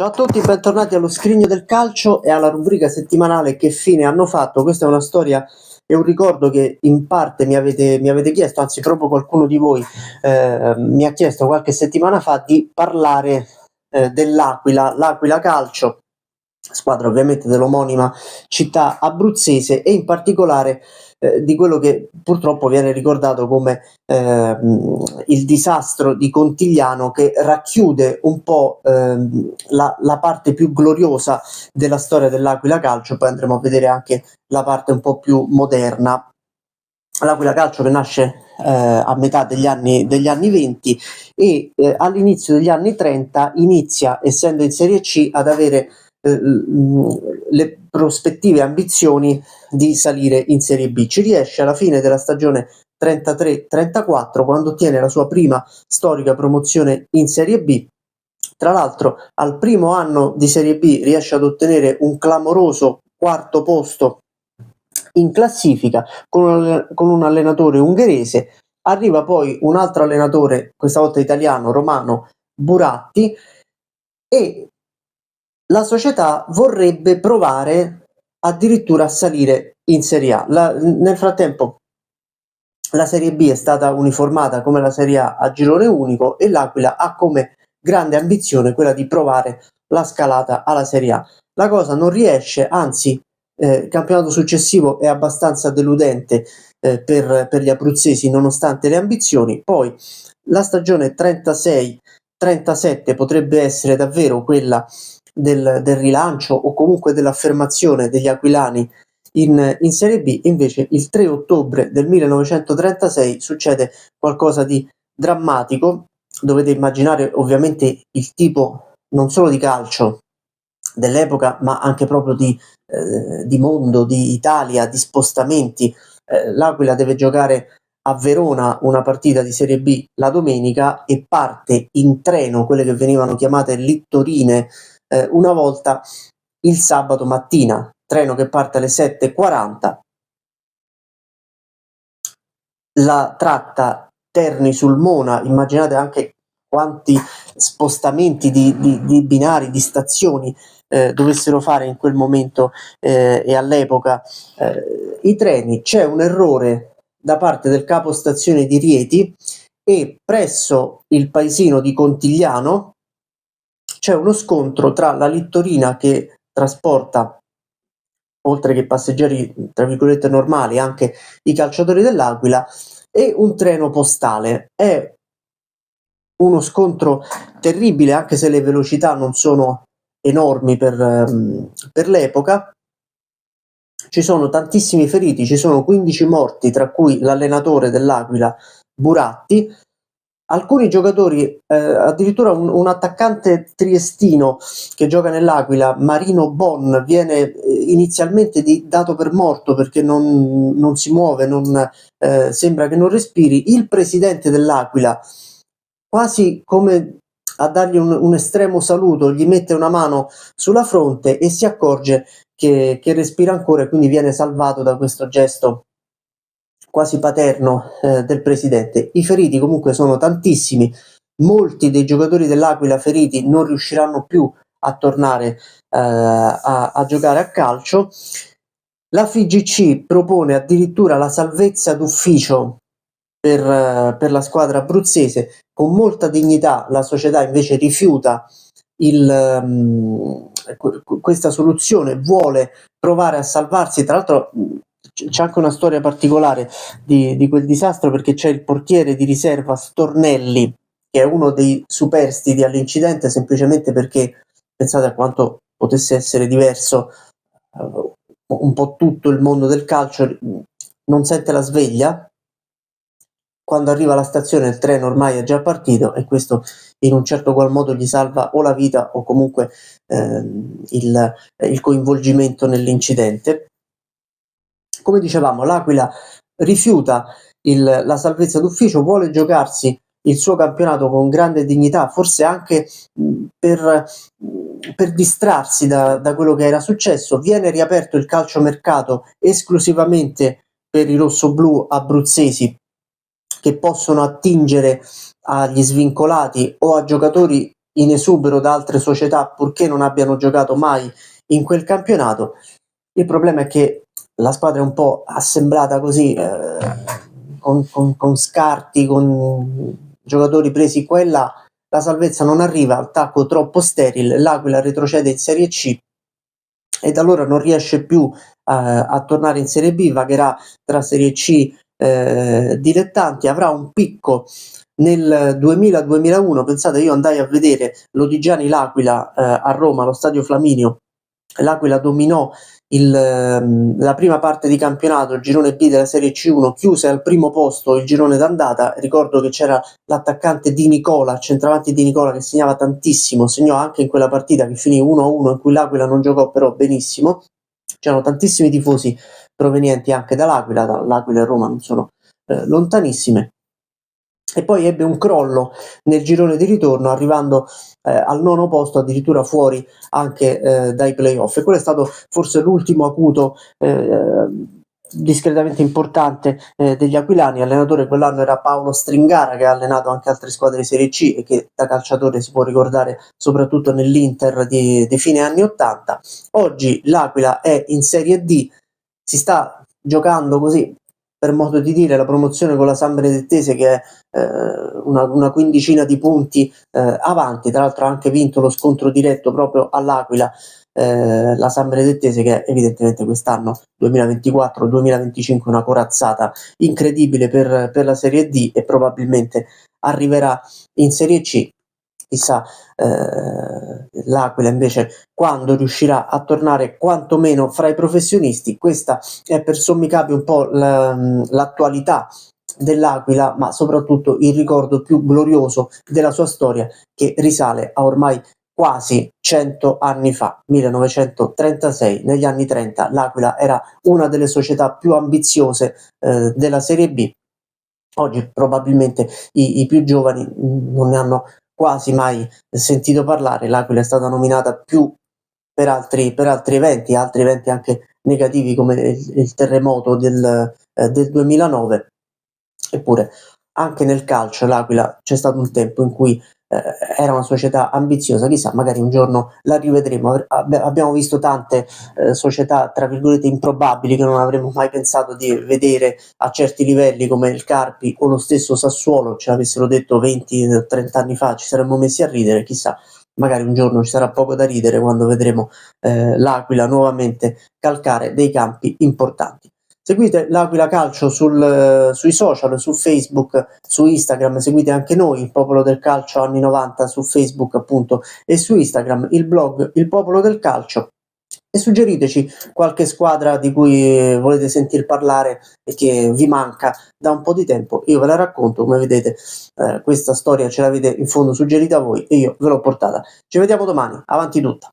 Ciao a tutti, bentornati allo Scrigno del Calcio e alla rubrica settimanale Che fine hanno fatto. Questa è una storia e un ricordo che in parte mi avete chiesto, anzi proprio qualcuno di voi mi ha chiesto qualche settimana fa di parlare dell'Aquila, l'Aquila Calcio, squadra ovviamente dell'omonima città abruzzese, e in particolare di quello che purtroppo viene ricordato come il disastro di Contigliano, che racchiude un po' la parte più gloriosa della storia dell'Aquila Calcio. Poi andremo a vedere anche la parte un po' più moderna. L'Aquila Calcio che nasce a metà degli anni 20 e all'inizio degli anni 30 inizia, essendo in Serie C, ad avere le prospettive e ambizioni di salire in Serie B. Ci riesce alla fine della stagione 33-34, quando ottiene la sua prima storica promozione in Serie B. Tra l'altro, al primo anno di Serie B riesce ad ottenere un clamoroso quarto posto in classifica con un allenatore ungherese. Arriva poi un altro allenatore, questa volta italiano, romano, Buratti, e la società vorrebbe provare addirittura a salire in Serie A. Nel frattempo la Serie B è stata uniformata come la Serie A a girone unico e l'Aquila ha come grande ambizione quella di provare la scalata alla Serie A. La cosa non riesce, anzi il campionato successivo è abbastanza deludente per gli abruzzesi nonostante le ambizioni. Poi la stagione 36-37 potrebbe essere davvero quella del rilancio o comunque dell'affermazione degli aquilani in Serie B. Invece il 3 ottobre del 1936 succede qualcosa di drammatico. Dovete immaginare ovviamente il tipo non solo di calcio dell'epoca, ma anche proprio di mondo, di Italia, di spostamenti. L'Aquila deve giocare a Verona una partita di Serie B la domenica e parte in treno, quelle che venivano chiamate littorine una volta, il sabato mattina, treno che parte alle 7:40, la tratta Terni Sulmona. Immaginate anche quanti spostamenti di binari, di stazioni dovessero fare in quel momento e all'epoca i treni. C'è un errore da parte del capostazione di Rieti e presso il paesino di Contigliano c'è uno scontro tra la littorina che trasporta, oltre che passeggeri tra virgolette normali, anche i calciatori dell'Aquila, e un treno postale. È uno scontro terribile, anche se le velocità non sono enormi per l'epoca. Ci sono tantissimi feriti, ci sono 15 morti, tra cui l'allenatore dell'Aquila, Buratti. Alcuni giocatori, addirittura un attaccante triestino che gioca nell'Aquila, Marino Bon, viene inizialmente dato per morto perché non si muove, sembra che non respiri. Il presidente dell'Aquila, quasi come a dargli un estremo saluto, gli mette una mano sulla fronte e si accorge che respira ancora, e quindi viene salvato da questo gesto quasi paterno del presidente. I feriti comunque sono tantissimi, molti dei giocatori dell'Aquila feriti non riusciranno più a tornare a giocare a calcio. La FIGC propone addirittura la salvezza d'ufficio per la squadra abruzzese. Con molta dignità la società invece rifiuta questa soluzione, vuole provare a salvarsi. Tra l'altro c'è anche una storia particolare di quel disastro, perché c'è il portiere di riserva Stornelli, che è uno dei superstiti all'incidente, semplicemente perché pensate a quanto potesse essere diverso un po' tutto il mondo del calcio. Non sente la sveglia. Quando arriva alla stazione il treno ormai è già partito, e questo in un certo qual modo gli salva o la vita o comunque il coinvolgimento nell'incidente. Come dicevamo, l'Aquila rifiuta la salvezza d'ufficio, vuole giocarsi il suo campionato con grande dignità, forse anche per distrarsi da quello che era successo. Viene riaperto il calciomercato esclusivamente per i rossoblù abruzzesi, che possono attingere agli svincolati o a giocatori in esubero da altre società purché non abbiano giocato mai in quel campionato. Il problema è che la squadra è un po' assemblata così, con scarti, con giocatori presi qua e là, la salvezza non arriva, attacco troppo sterile, l'Aquila retrocede in Serie C e da allora non riesce più a tornare in Serie B, vagherà tra Serie C dilettanti, avrà un picco nel 2000-2001. Pensate, io andai a vedere l'Odigiani L'Aquila a Roma, allo Stadio Flaminio. L'Aquila dominò la prima parte di campionato, il girone B della Serie C1, chiuse al primo posto il girone d'andata. Ricordo che c'era l'attaccante Di Nicola, centravanti Di Nicola, che segnava tantissimo, segnò anche in quella partita che finì 1-1, in cui l'Aquila non giocò però benissimo. C'erano tantissimi tifosi provenienti anche dall'Aquila, l'Aquila e Roma non sono lontanissime. E poi ebbe un crollo nel girone di ritorno, arrivando al nono posto, addirittura fuori anche dai playoff. E quello è stato forse l'ultimo acuto discretamente importante degli aquilani. Allenatore quell'anno era Paolo Stringara, che ha allenato anche altre squadre di Serie C e che da calciatore si può ricordare soprattutto nell'Inter di fine anni 80. Oggi l'Aquila è in Serie D, si sta giocando così, per modo di dire, la promozione con la San Benedettese, che è una quindicina di punti avanti. Tra l'altro ha anche vinto lo scontro diretto proprio all'Aquila, la San Benedettese, che evidentemente quest'anno 2024-2025 è una corazzata incredibile per la Serie D e probabilmente arriverà in Serie C. Chissà l'Aquila invece quando riuscirà a tornare quantomeno fra i professionisti. Questa è per sommi capi un po' l'attualità dell'Aquila, ma soprattutto il ricordo più glorioso della sua storia, che risale a ormai quasi 100 anni fa, 1936. Negli anni 30 l'Aquila era una delle società più ambiziose della Serie B. Oggi probabilmente i più giovani non ne hanno quasi mai sentito parlare. L'Aquila è stata nominata più per altri eventi anche negativi, come il terremoto del 2009. Eppure anche nel calcio l'Aquila c'è stato un tempo in cui era una società ambiziosa. Chissà, magari un giorno la rivedremo. Abbiamo visto tante società tra virgolette improbabili che non avremmo mai pensato di vedere a certi livelli, come il Carpi o lo stesso Sassuolo. Ce l'avessero detto 20-30 anni fa, ci saremmo messi a ridere. Chissà, magari un giorno ci sarà poco da ridere quando vedremo l'Aquila nuovamente calcare dei campi importanti. Seguite l'Aquila Calcio sui social, su Facebook, su Instagram, seguite anche noi, il Popolo del Calcio anni 90, su Facebook appunto e su Instagram, il blog Il Popolo del Calcio, e suggeriteci qualche squadra di cui volete sentir parlare e che vi manca da un po' di tempo. Io ve la racconto, come vedete questa storia ce l'avete in fondo suggerita voi e io ve l'ho portata. Ci vediamo domani, avanti tutta!